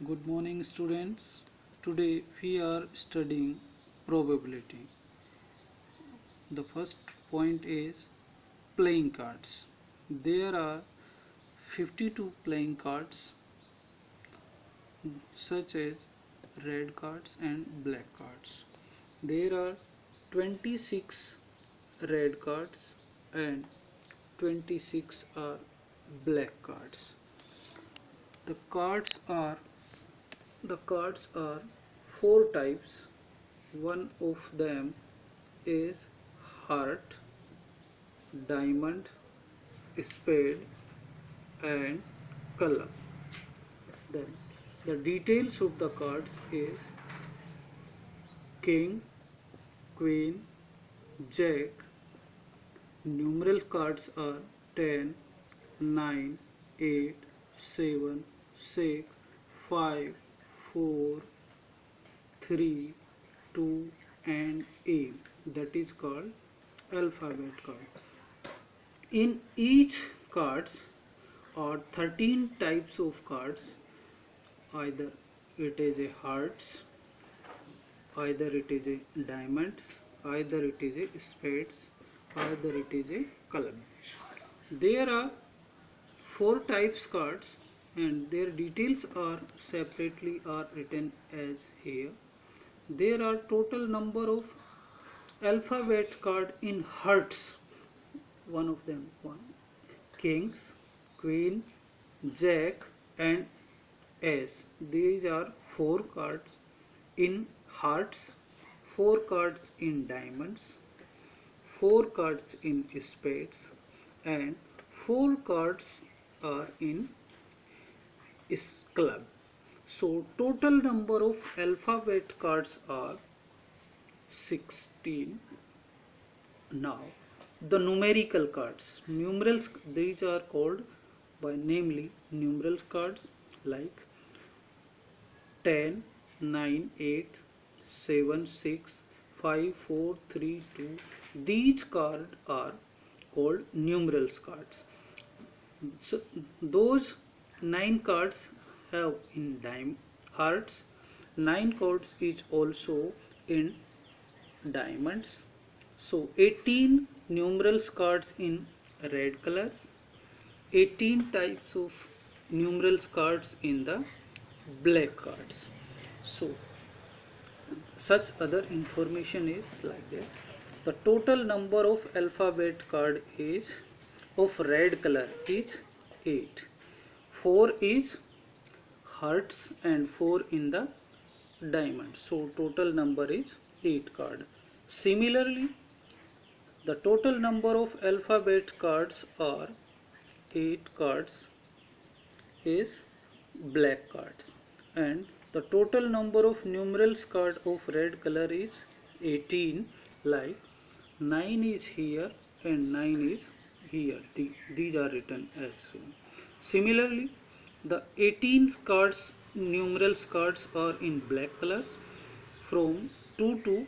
Good morning, students. Today we are studying probability. The first point is playing cards. There are 52 playing cards, such as red cards and black cards. There are 26 red cards and 26 are black cards. The cards are the cards are four types. One of them is heart, diamond, spade and color. Then the details of the cards is king, queen, jack. Numeral cards are 10, 9, 8, 7, 6, 5, 4, 3, 2 and 8. That is called alphabet cards. In each cards are 13 types of cards. Either it is a hearts, either it is a diamonds, either it is a spades, either it is a color. There are four types cards and their details are separately are written as here. There are total number of alphabet card in hearts. One of them one kings, queen, jack and ace. These are four cards in hearts, four cards in diamonds, four cards in spades and four cards are in club. So total number of alphabet cards are 16. Now the numerical cards. Numerals, these are called by namely numeral cards like 10, 9, 8, 7, 6, 5, 4, 3, 2. These cards are called numerals cards. So those 9 cards have in hearts, 9 cards is also in diamonds. So 18 numerals cards in red colors, 18 types of numerals cards in the black cards. So such other information is like that. The total number of alphabet card is of red color is 8. 4 is hearts and 4 in the diamond. So total number is 8 card. Similarly, the total number of alphabet cards are 8 cards is black cards and the total number of numerals card of red color is 18, like 9 is here and 9 is here. These are written as so. Similarly, the 18 cards numerals cards are in black colors from 2 to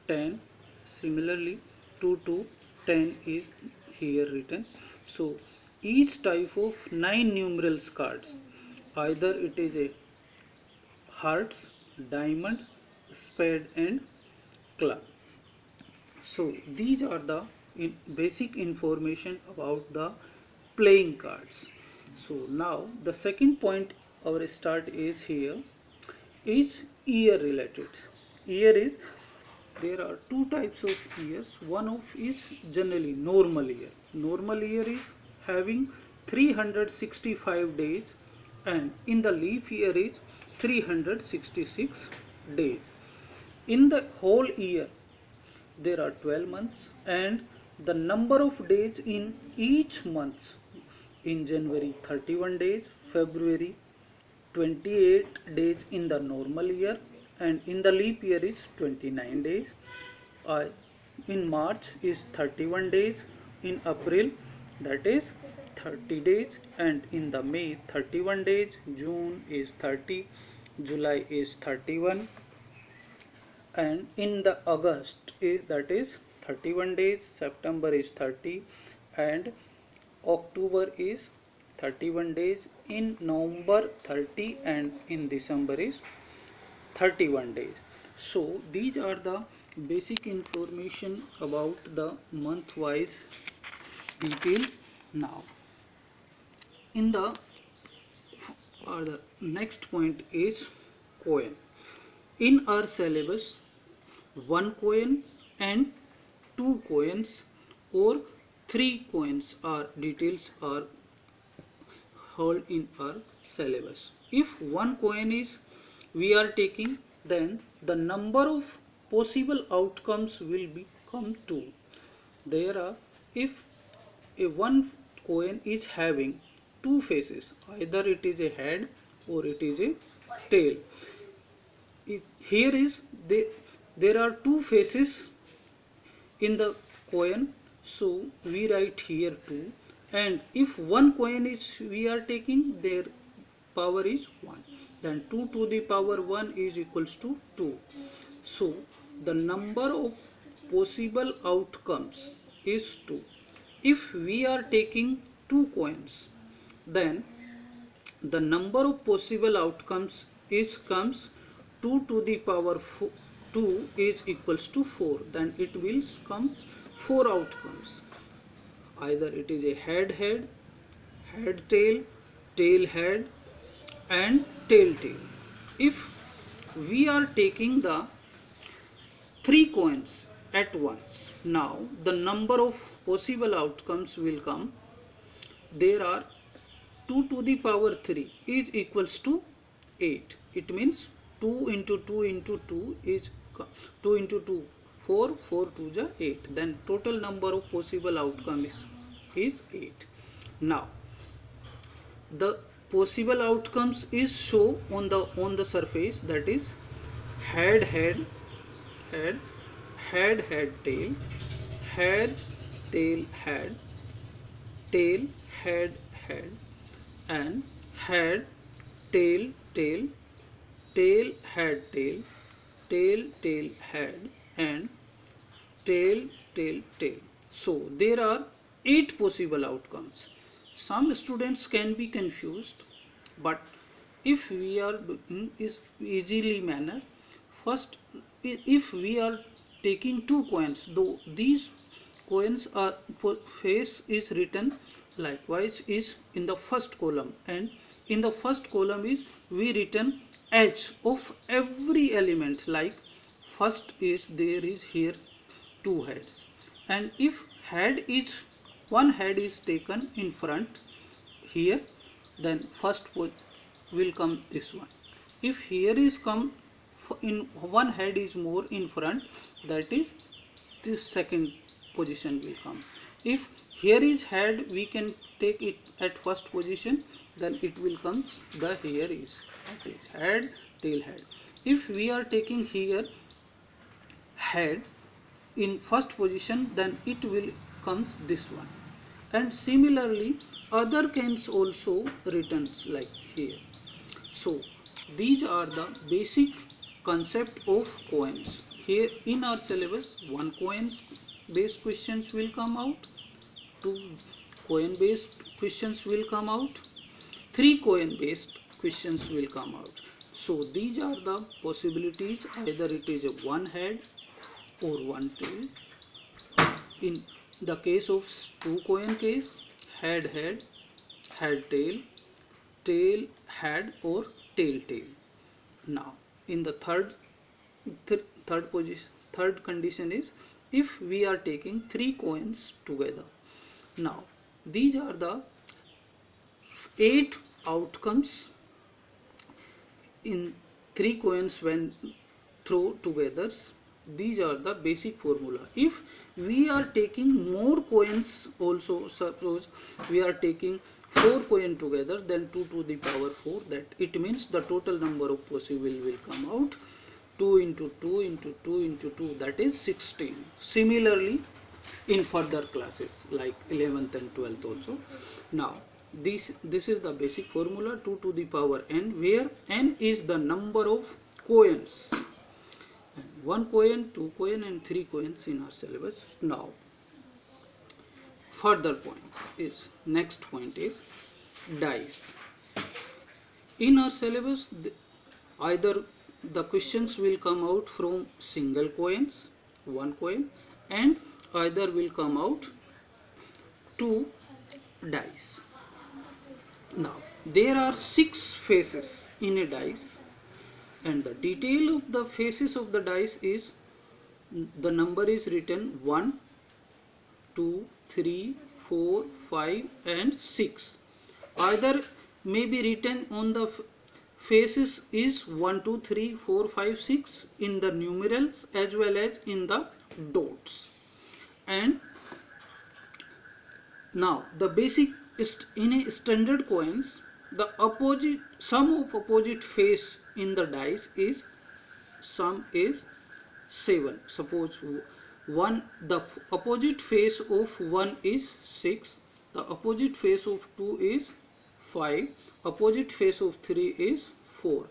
10. Similarly, 2 to 10 is here written. So each type of 9 numerals cards, either it is a hearts, diamonds, spade and club. So these are the basic information about the playing cards. So now the second point our start is here is year related. Year is there are two types of years. One of is generally normal year. Normal year is having 365 days and in the leap year is 366 days. In the whole year there are 12 months and the number of days in each month in January 31 days, February 28 days in the normal year and in the leap year is 29 days. In March is 31 days, in April that is 30 days and in the May 31 days, June is 30, July is 31 and in the August that is 31 days, September is 30 and October is 31 days, in November 30, and in December is 31 days. So these are the basic information about the month wise details. Now in the next point is coin. In our syllabus, one coins and two coins or three coins are details are held in our syllabus. If one coin is we are taking, then the number of possible outcomes will become two. There are, if a one coin is having two faces, either it is a head or it is a tail. Here is there are two faces in the coin, so we write here 2, and if one coin is we are taking, their power is 1, then 2 to the power 1 is equals to 2. So the number of possible outcomes is 2. If we are taking two coins, then the number of possible outcomes is comes 2 to the power 2 is equals to 4, then it will comes 4 outcomes. Either it is a head head, head tail, tail head, and tail tail. If we are taking the three coins at once, now the number of possible outcomes will come. There are 2 to the power 3 is equals to 8. It means 2 into 2 into 2 is 2 into 2 4, 4 to the 8. Then total number of possible outcomes is 8. Now the possible outcomes is show on the surface, that is head head, head, head head tail, head tail head, tail head head, and head tail tail, tail head tail, tail tail head, and tail tail tail. So there are 8 possible outcomes. Some students can be confused, but if we are doing is easily manner, first if we are taking two coins, though these coins are face is written likewise is in the first column, and in the first column is we written edge of every element, like first is there is here two heads, and if head is one head is taken in front here, then first will come this one. If here is come in one head is more in front, that is this second position will come. If here is head, we can take it at first position, then it will comes the here is, that is head tail head. If we are taking here head in first position, then it will comes this one. And similarly other coins also written like here. So these are the basic concept of coins. Here in our syllabus, one coins based questions will come out, two coin based questions will come out, three coin based questions will come out. So these are the possibilities, either it is a one head or one tail. In the case of two coin case, head head, head tail, tail head, or tail tail. Now in the third position, third condition is if we are taking three coins together. Now these are the 8 outcomes in three coins when throw together. These are the basic formula. If we are taking more coins also, suppose we are taking 4 coins together, then 2 to the power 4, that it means the total number of possible will come out 2 into 2 into 2 into 2, that is 16. Similarly in further classes like 11th and 12th also. Now this is the basic formula, 2 to the power n, where n is the number of coins. One coin, two coin, and three coins in our syllabus. Now further points is, next point is dice. In our syllabus, either the questions will come out from single coins, one coin, and either will come out two dice. Now, there are 6 faces in a dice, and the detail of the faces of the dice is the number is written 1, 2, 3, 4, 5 and 6. Either may be written on the faces is 1, 2, 3, 4, 5, 6 in the numerals as well as in the dots. And now the basic is in a standard coins, the opposite sum of opposite face in the dice is sum is 7. Suppose the opposite face of 1 is 6, the opposite face of 2 is 5, opposite face of 3 is 4.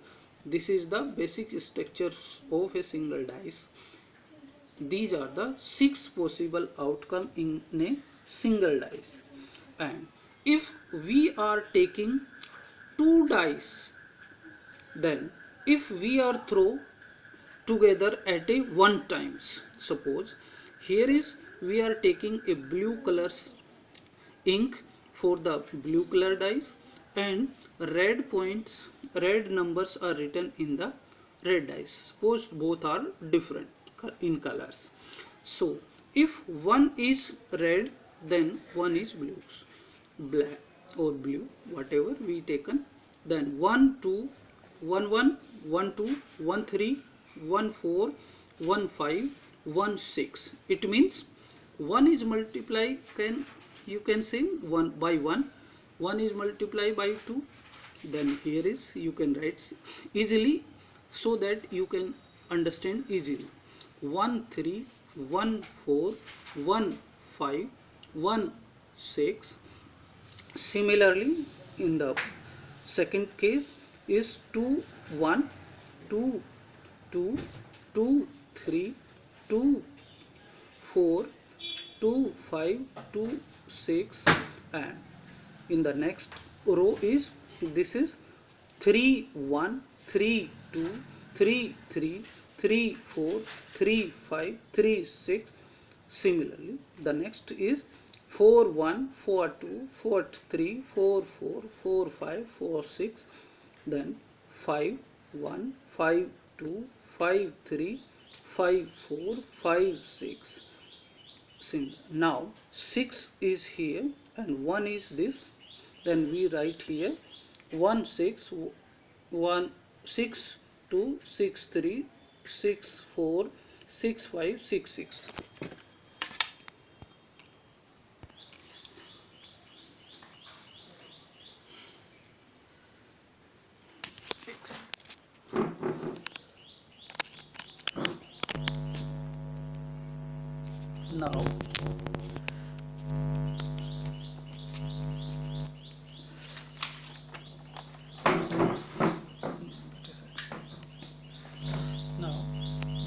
This is the basic structures of a single dice. These are the 6 possible outcome in a single dice. And if we are taking 2 dice, then if we are throw together at a one times, suppose here is we are taking a blue colors ink for the blue color dice and red numbers are written in the red dice. Suppose both are different in colors. So if one is red, then one is blue, black or blue, whatever we taken. Then 1 2 1 1 1 2 1 3 1 4 1 5 1 6. It means 1 is multiplied, you can say 1 by 1, 1 is multiplied by 2, then here is you can write easily so that you can understand easily. 1 3 1 4 1 5 1 6. Similarly, in the second case is 2 1 2 2 2 3 2 4 2 5 2 6, and in the next row is this is 3 1 3 2 3 3 3 4 3 5 3 6. Similarly, the next is 4 1 4 2 4 3 4 4 4 5 4 6, then 5 1 5 2 5 3 5 4 5 6. Now 6 is here and 1 is this, then we write here 1 6 1 6 2 6 3 6 4 6 5 6 6. Now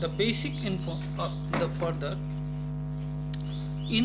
the basic info the further